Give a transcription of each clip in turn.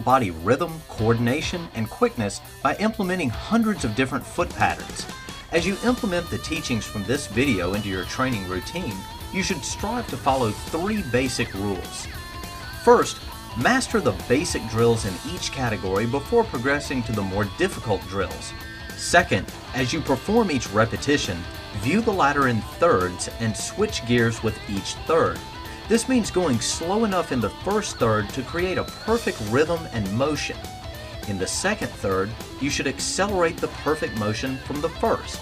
body rhythm, coordination, and quickness by implementing hundreds of different foot patterns. As you implement the teachings from this video into your training routine, you should strive to follow 3 basic rules. First, master the basic drills in each category before progressing to the more difficult drills. Second, as you perform each repetition, view the ladder in thirds and switch gears with each third. This means going slow enough in the first third to create a perfect rhythm and motion. In the second third, you should accelerate the perfect motion from the first.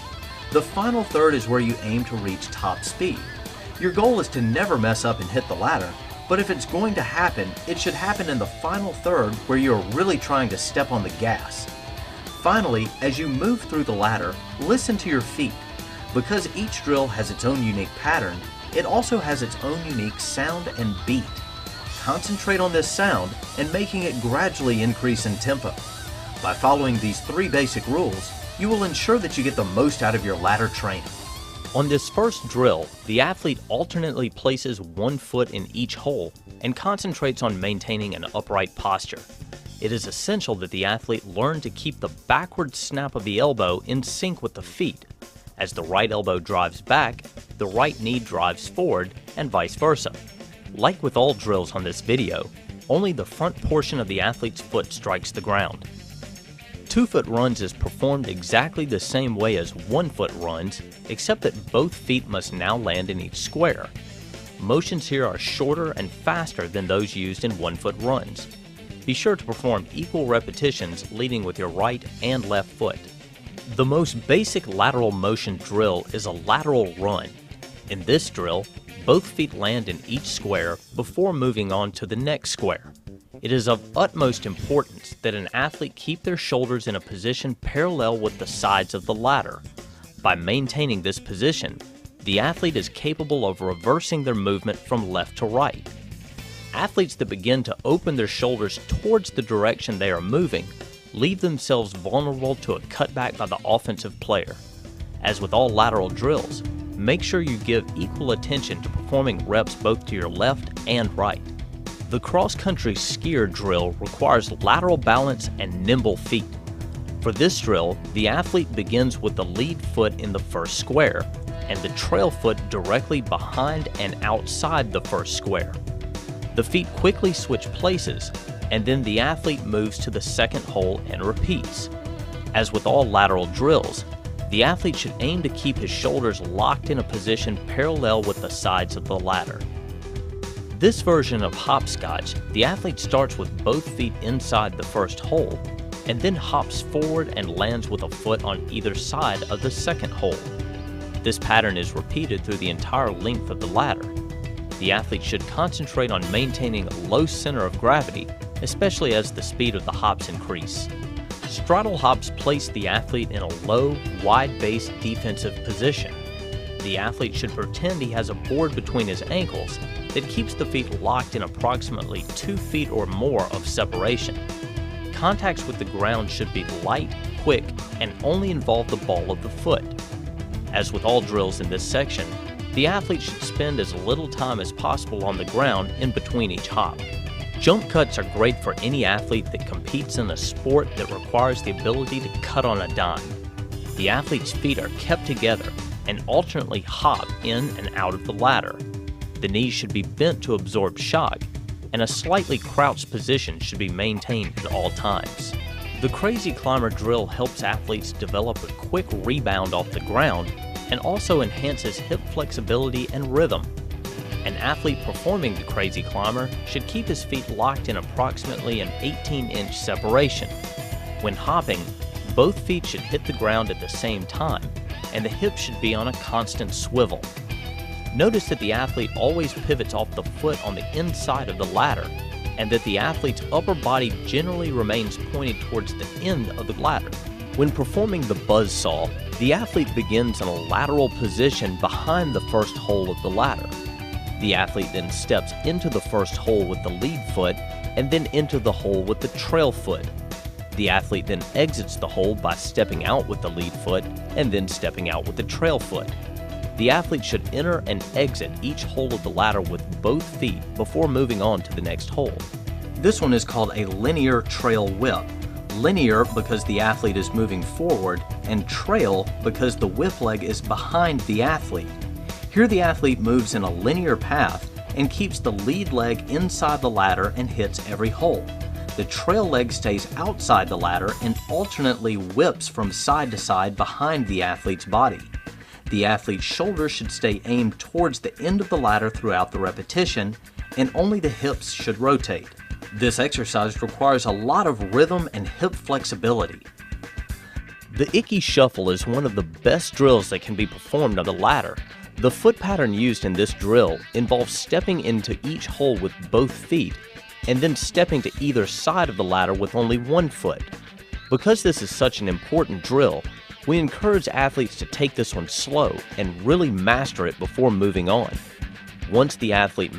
The final third is where you aim to reach top speed. Your goal is to never mess up and hit the ladder, but if it's going to happen, it should happen in the final third where you're really trying to step on the gas. Finally, as you move through the ladder, listen to your feet. Because each drill has its own unique pattern, it also has its own unique sound and beat. Concentrate on this sound and making it gradually increase in tempo. By following these 3 basic rules, you will ensure that you get the most out of your ladder training. On this first drill, the athlete alternately places one foot in each hole and concentrates on maintaining an upright posture. It is essential that the athlete learn to keep the backward snap of the elbow in sync with the feet. As the right elbow drives back, the right knee drives forward, and vice versa. Like with all drills on this video, only the front portion of the athlete's foot strikes the ground. 2-foot runs is performed exactly the same way as 1-foot runs, except that both feet must now land in each square. Motions here are shorter and faster than those used in 1-foot runs. Be sure to perform equal repetitions leading with your right and left foot. The most basic lateral motion drill is a lateral run. In this drill, both feet land in each square before moving on to the next square. It is of utmost importance that an athlete keep their shoulders in a position parallel with the sides of the ladder. By maintaining this position, the athlete is capable of reversing their movement from left to right. Athletes that begin to open their shoulders towards the direction they are moving leave themselves vulnerable to a cutback by the offensive player. As with all lateral drills, make sure you give equal attention to performing reps both to your left and right. The cross-country skier drill requires lateral balance and nimble feet. For this drill, the athlete begins with the lead foot in the first square and the trail foot directly behind and outside the first square. The feet quickly switch places, and then the athlete moves to the second hole and repeats. As with all lateral drills, the athlete should aim to keep his shoulders locked in a position parallel with the sides of the ladder. This version of hopscotch, the athlete starts with both feet inside the first hole, and then hops forward and lands with a foot on either side of the second hole. This pattern is repeated through the entire length of the ladder. The athlete should concentrate on maintaining a low center of gravity, especially as the speed of the hops increase. Straddle hops place the athlete in a low, wide-based defensive position. The athlete should pretend he has a board between his ankles that keeps the feet locked in approximately 2 feet or more of separation. Contacts with the ground should be light, quick, and only involve the ball of the foot. As with all drills in this section, the athlete should spend as little time as possible on the ground in between each hop. Jump cuts are great for any athlete that competes in a sport that requires the ability to cut on a dime. The athlete's feet are kept together and alternately hop in and out of the ladder. The knees should be bent to absorb shock, and a slightly crouched position should be maintained at all times. The crazy climber drill helps athletes develop a quick rebound off the ground and also enhances hip flexibility and rhythm. An athlete performing the crazy climber should keep his feet locked in approximately an 18-inch separation. When hopping, both feet should hit the ground at the same time, and the hips should be on a constant swivel. Notice that the athlete always pivots off the foot on the inside of the ladder, and that the athlete's upper body generally remains pointed towards the end of the ladder. When performing the buzzsaw, the athlete begins in a lateral position behind the first hole of the ladder. The athlete then steps into the first hole with the lead foot and then into the hole with the trail foot. The athlete then exits the hole by stepping out with the lead foot and then stepping out with the trail foot. The athlete should enter and exit each hole of the ladder with both feet before moving on to the next hole. This one is called a linear trail whip. Linear because the athlete is moving forward, and trail because the whip leg is behind the athlete. Here the athlete moves in a linear path and keeps the lead leg inside the ladder and hits every hole. The trail leg stays outside the ladder and alternately whips from side to side behind the athlete's body. The athlete's shoulders should stay aimed towards the end of the ladder throughout the repetition, and only the hips should rotate. This exercise requires a lot of rhythm and hip flexibility. The Icky Shuffle is one of the best drills that can be performed on the ladder. The foot pattern used in this drill involves stepping into each hole with both feet and then stepping to either side of the ladder with only one foot. Because this is such an important drill, we encourage athletes to take this one slow and really master it before moving on. Once the athlete